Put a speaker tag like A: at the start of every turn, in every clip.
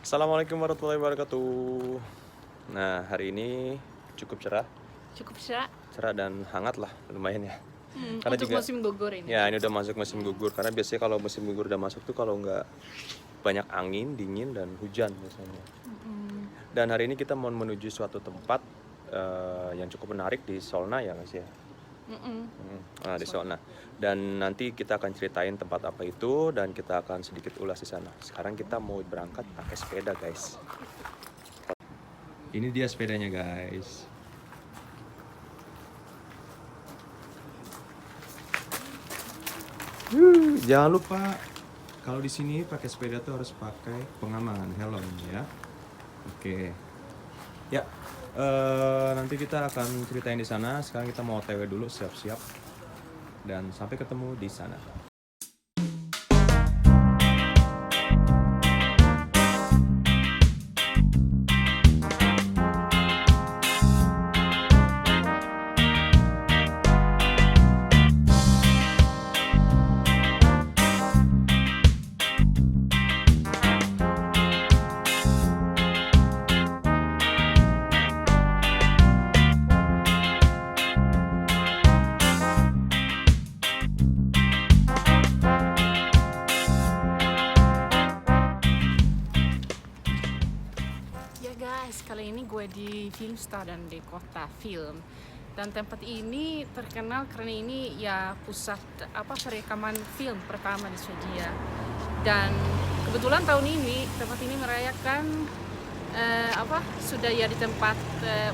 A: Assalamualaikum warahmatullahi wabarakatuh. Nah, hari ini cukup cerah,
B: Cukup cerah,
A: cerah dan hangat lah, lumayan ya. Karena
B: untuk
A: juga,
B: musim gugur ini.
A: ya ini udah masuk musim gugur. Karena biasanya kalau musim gugur udah masuk tuh kalau nggak banyak angin, dingin dan hujan biasanya. Dan hari ini kita mau menuju suatu tempat yang cukup menarik di Solna ya Mas ya. Nah, di Solna. Dan nanti kita akan ceritain tempat apa itu dan kita akan sedikit ulas di sana. Sekarang kita mau berangkat pakai sepeda guys. Ini dia sepedanya guys. Jangan lupa kalau di sini pakai sepeda tuh harus pakai pengaman helm ya. Oke. Ya. Nanti kita akan ceritain di sana. Sekarang kita mau OTW dulu, siap-siap. Dan sampai ketemu di sana.
B: Ya guys, kali ini gue di Filmstad dan di kota film. Dan tempat ini terkenal karena ini ya pusat perekaman film pertama di Swedia. Dan kebetulan tahun ini tempat ini merayakan sudah ya di tempat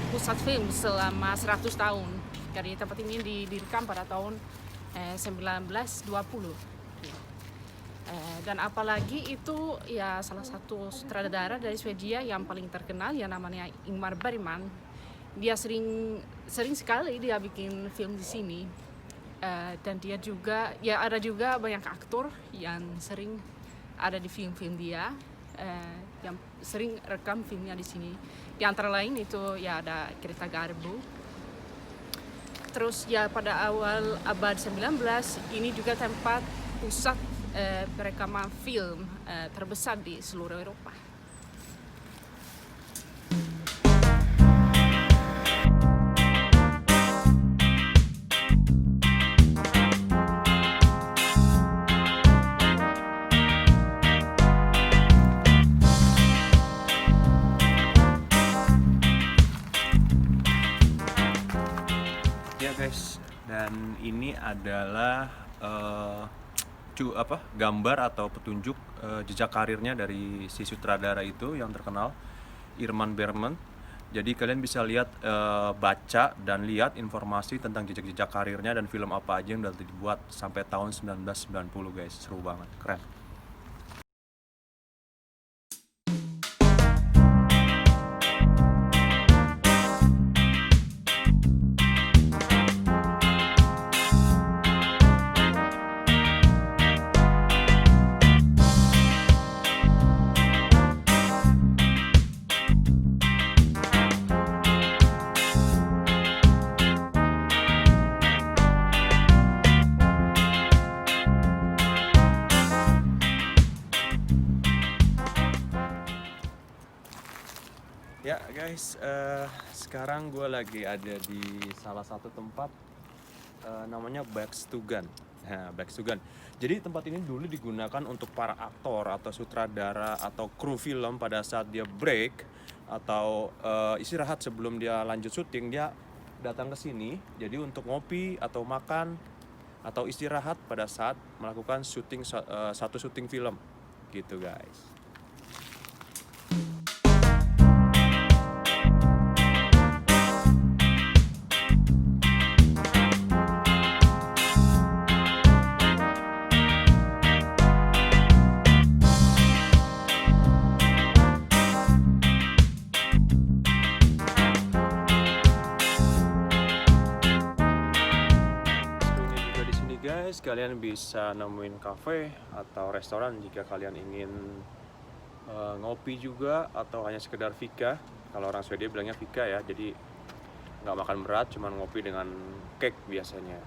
B: pusat film selama 100 tahun. Jadi tempat ini didirikan pada tahun 1920. Dan apalagi itu ya salah satu sutradara dari Swedia yang paling terkenal yang namanya Ingmar Bergman. Dia sering sekali dia bikin film di sini. Dan dia juga ya ada juga banyak aktor yang sering ada di film-film dia, yang sering rekam filmnya di sini. Di antara lain itu ya ada Greta Garbo. Terus ya pada awal abad 19 ini juga tempat pusat perekaman film terbesar di seluruh Eropa.
A: Ya guys, dan ini adalah gambar atau petunjuk jejak karirnya dari si sutradara itu yang terkenal, Irman Bergman. Jadi kalian bisa lihat, baca dan lihat informasi tentang jejak-jejak karirnya dan film apa aja yang udah dibuat sampai tahun 1990 guys. Seru banget, keren. Ya guys, sekarang gue lagi ada di salah satu tempat namanya Bakstugan. Nah, Bakstugan. Jadi tempat ini dulu digunakan untuk para aktor atau sutradara atau kru film pada saat dia break atau istirahat sebelum dia lanjut syuting, dia datang ke sini. Jadi untuk ngopi atau makan atau istirahat pada saat melakukan syuting satu syuting film, gitu guys. Guys, kalian bisa nemuin cafe atau restoran jika kalian ingin ngopi juga atau hanya sekedar fika. Kalau orang Swedia bilangnya fika ya, jadi nggak makan berat, cuman ngopi dengan cake biasanya.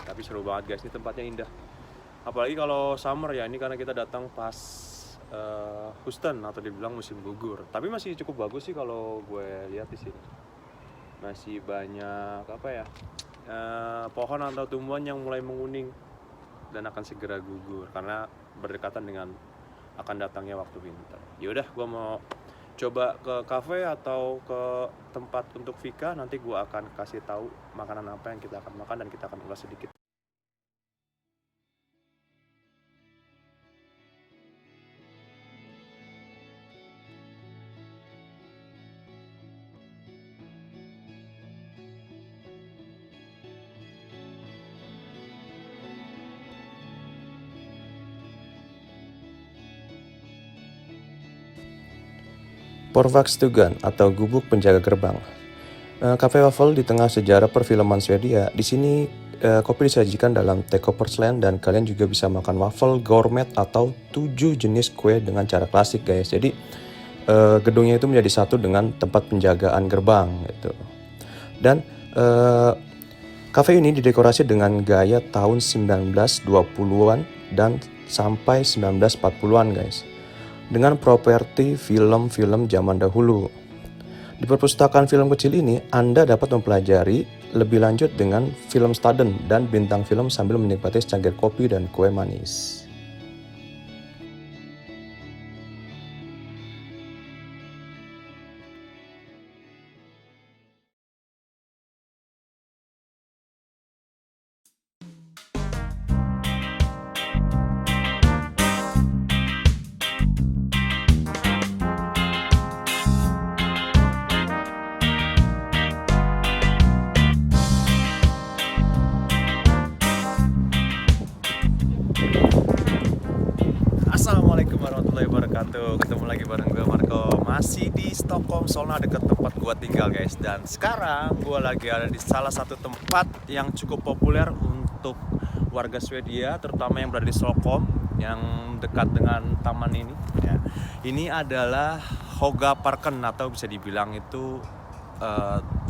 A: Tapi seru banget guys, ini tempatnya indah. Apalagi kalau summer ya, ini karena kita datang pas Houston atau dibilang musim gugur. Tapi masih cukup bagus sih kalau gue lihat di sini. Masih banyak apa ya, pohon atau tumbuhan yang mulai menguning dan akan segera gugur karena berdekatan dengan akan datangnya waktu winter. Yaudah, gue mau coba ke cafe atau ke tempat untuk fika. Nanti gue akan kasih tahu makanan apa yang kita akan makan dan kita akan ulas sedikit. Portvaktstugan atau gubuk penjaga gerbang. Cafe Waffle di tengah sejarah perfilman Swedia. Di sini kopi disajikan dalam teko porselen dan kalian juga bisa makan waffle gourmet atau 7 jenis kue dengan cara klasik guys. Jadi gedungnya itu menjadi satu dengan tempat penjagaan gerbang gitu. Dan cafe ini didekorasi dengan gaya tahun 1920-an dan sampai 1940-an guys. Dengan properti film-film zaman dahulu. Di perpustakaan film kecil ini, Anda dapat mempelajari lebih lanjut dengan film Staden dan bintang film sambil menikmati secangkir kopi dan kue manis. Assalamualaikum warahmatullahi wabarakatuh. Ketemu lagi bareng gue Marco. Masih di Stockholm, Solna, dekat tempat gue tinggal guys. Dan sekarang gue lagi ada di salah satu tempat yang cukup populer untuk warga Swedia, terutama yang berada di Stockholm, yang dekat dengan taman ini ya. Ini adalah Hoga Parken atau bisa dibilang itu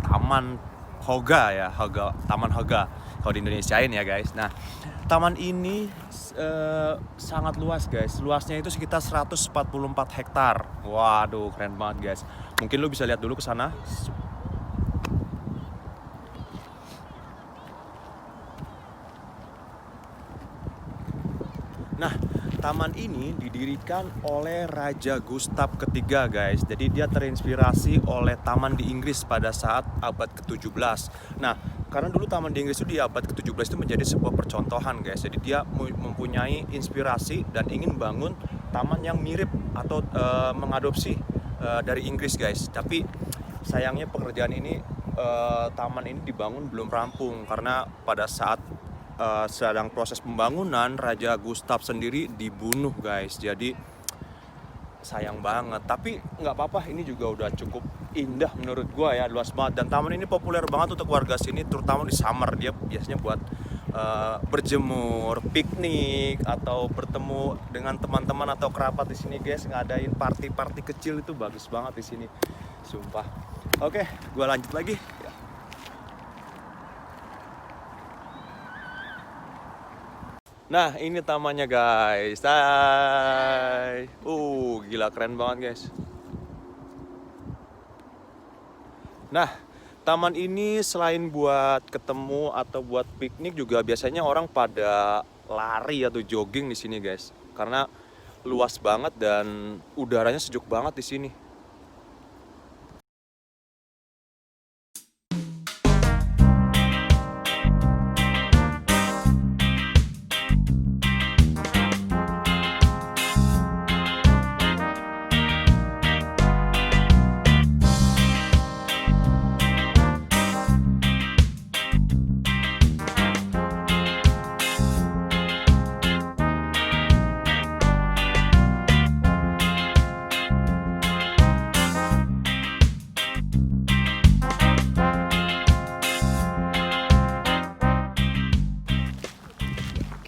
A: Taman Hoga ya, Taman Hoga kalau di Indonesiain ya guys. Nah, taman ini sangat luas guys. Luasnya itu sekitar 144 hektar. Waduh, keren banget guys. Mungkin lu bisa lihat dulu ke sana. Nah, taman ini didirikan oleh Raja Gustav ketiga guys. Jadi dia terinspirasi oleh taman di Inggris pada saat abad ke-17. Nah, karena dulu taman di Inggris itu di abad ke-17 itu menjadi sebuah percontohan guys. Jadi dia mempunyai inspirasi dan ingin bangun taman yang mirip atau mengadopsi dari Inggris guys. Tapi sayangnya pekerjaan ini, taman ini dibangun belum rampung karena pada saat sedang proses pembangunan Raja Gustav sendiri dibunuh guys. Jadi sayang banget, tapi nggak apa-apa, ini juga udah cukup indah menurut gua ya, luas banget. Dan taman ini populer banget untuk warga sini, terutama di summer. Dia biasanya buat berjemur, piknik, atau bertemu dengan teman-teman atau kerabat di sini guys. Ngadain party-party kecil itu bagus banget di sini, sumpah. Oke, gua lanjut lagi. Nah, ini tamannya guys. Hai. Gila keren banget guys. Nah, taman ini selain buat ketemu atau buat piknik juga biasanya orang pada lari atau jogging di sini guys. Karena luas banget dan udaranya sejuk banget di sini.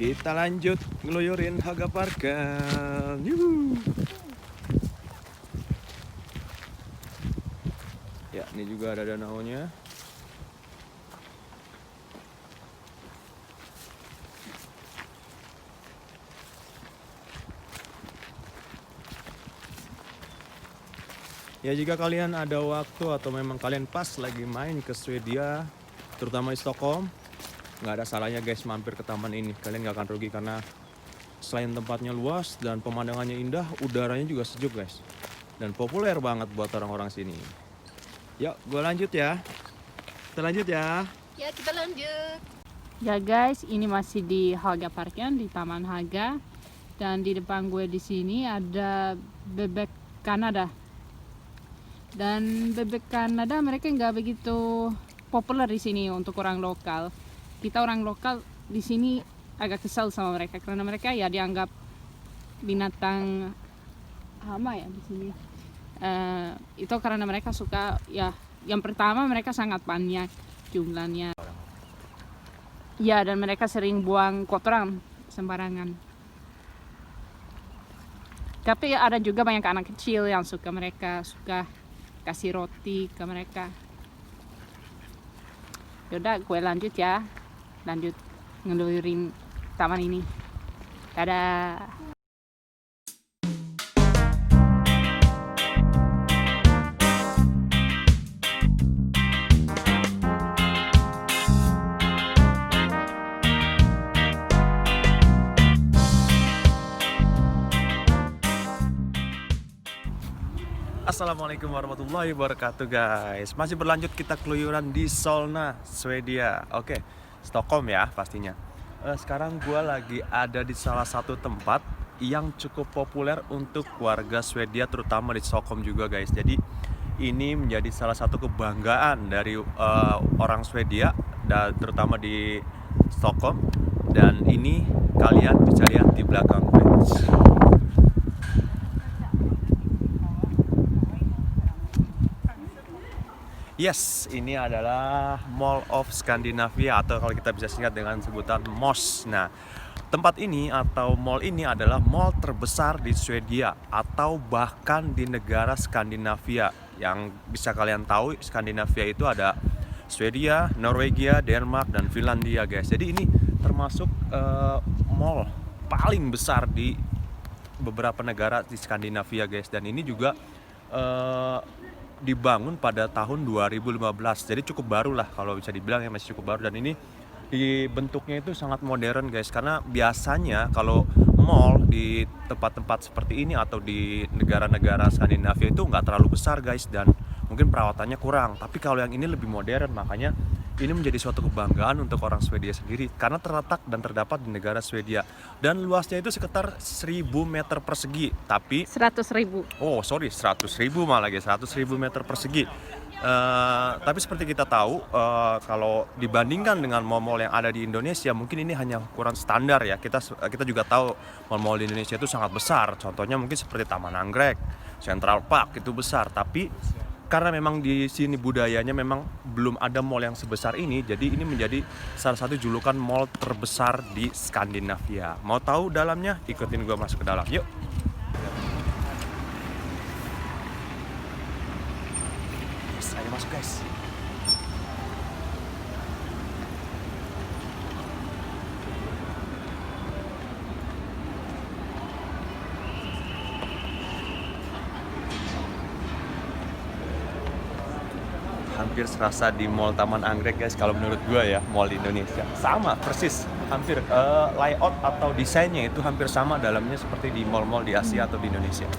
A: Kita lanjut ngeluyurin Haga Parken. Yuhu. Ya, ini juga ada danaunya. Ya jika kalian ada waktu atau memang kalian pas lagi main ke Swedia, terutama di Stockholm, nggak ada salahnya guys mampir ke taman ini. Kalian nggak akan rugi karena selain tempatnya luas dan pemandangannya indah, udaranya juga sejuk guys. Dan populer banget buat orang-orang sini. Yuk, gue lanjut ya. Kita lanjut ya.
B: Ya, kita lanjut. Ya guys, ini masih di Haga Parken, di Taman Haga. Dan di depan gue di sini ada bebek Kanada. Dan bebek Kanada mereka nggak begitu populer di sini untuk orang lokal. Kita orang lokal di sini agak kesal sama mereka karena mereka ya dianggap binatang hama ya di sini. Itu karena mereka suka ya. Yang pertama mereka sangat banyak jumlahnya. Ya, dan mereka sering buang kotoran sembarangan. Tapi ada juga banyak anak kecil yang mereka suka kasih roti ke mereka. Yaudah, gue lanjut ya. Lanjut ngelurin taman ini. Dadah.
A: Assalamualaikum warahmatullahi wabarakatuh guys. Masih berlanjut kita keluyuran di Solna, Swedia. Oke, Stockholm ya pastinya. Sekarang gue lagi ada di salah satu tempat yang cukup populer untuk warga Swedia, terutama di Stockholm juga guys. Jadi ini menjadi salah satu kebanggaan dari orang Swedia, dan terutama di Stockholm. Dan ini kalian bisa lihat di belakang gue. Yes, ini adalah Mall of Scandinavia atau kalau kita bisa singkat dengan sebutan MOS. Nah, tempat ini atau mall ini adalah mall terbesar di Swedia atau bahkan di negara Skandinavia. Yang bisa kalian tahu, Skandinavia itu ada Swedia, Norwegia, Denmark, dan Finlandia guys. Jadi ini termasuk mall paling besar di beberapa negara di Skandinavia guys. Dan ini juga dibangun pada tahun 2015, jadi cukup baru lah kalau bisa dibilang ya, masih cukup baru. Dan ini bentuknya itu sangat modern guys, karena biasanya kalau mall di tempat-tempat seperti ini atau di negara-negara Skandinavia itu nggak terlalu besar guys, dan mungkin perawatannya kurang. Tapi kalau yang ini lebih modern, makanya ini menjadi suatu kebanggaan untuk orang Swedia sendiri karena terletak dan terdapat di negara Swedia, dan luasnya itu sekitar 1000 meter persegi. Tapi
B: 100.000.
A: oh sorry, 100.000 malah guys, 100.000 meter persegi. Tapi seperti kita tahu, kalau dibandingkan dengan mall-mall yang ada di Indonesia, mungkin ini hanya ukuran standar ya. Kita juga tahu mall-mall di Indonesia itu sangat besar. Contohnya mungkin seperti Taman Anggrek, Central Park itu besar. Tapi karena memang di sini budayanya memang belum ada mall yang sebesar ini, jadi ini menjadi salah satu julukan mall terbesar di Skandinavia. Mau tahu dalamnya? Ikutin gue masuk ke dalam, yuk. Yes, ayo masuk guys. Hampir serasa di Mall Taman Anggrek guys kalau menurut gue ya, mall di Indonesia. Sama persis, hampir layout atau desainnya itu hampir sama dalamnya seperti di mall-mall di Asia atau di Indonesia.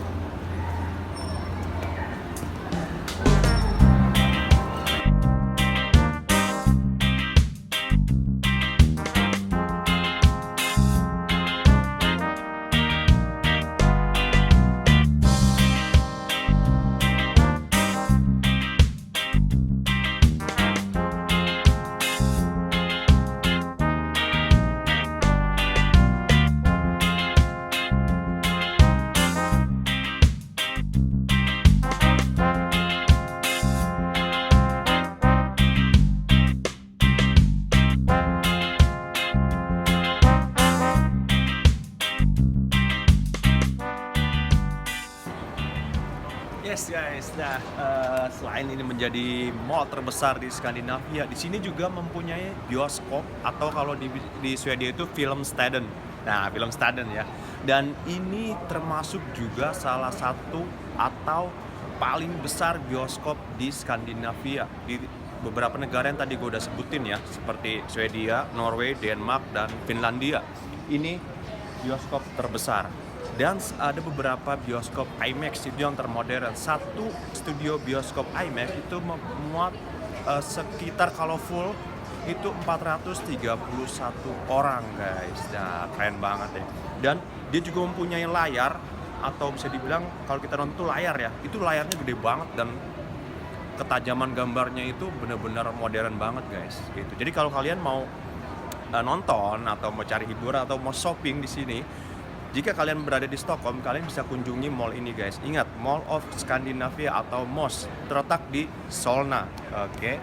A: Yes guys, nah selain ini menjadi mall terbesar di Skandinavia, di sini juga mempunyai bioskop atau kalau di Swedia itu Filmstaden. Nah, Filmstaden ya. Dan ini termasuk juga salah satu atau paling besar bioskop di Skandinavia, di beberapa negara yang tadi gue udah sebutin ya, seperti Swedia, Norway, Denmark, dan Finlandia. Ini bioskop terbesar. Dan ada beberapa bioskop IMAX itu yang termodern. Satu studio bioskop IMAX itu memuat sekitar kalau full itu 431 orang guys. Nah, keren banget ya. Dan dia juga mempunyai layar, atau bisa dibilang kalau kita nonton tuh layar ya, itu layarnya gede banget dan ketajaman gambarnya itu benar-benar modern banget guys gitu. Jadi kalau kalian mau nonton atau mau cari hiburan atau mau shopping di sini, jika kalian berada di Stockholm, kalian bisa kunjungi mall ini guys. Ingat, Mall of Scandinavia atau MOS, terletak di Solna. Oke.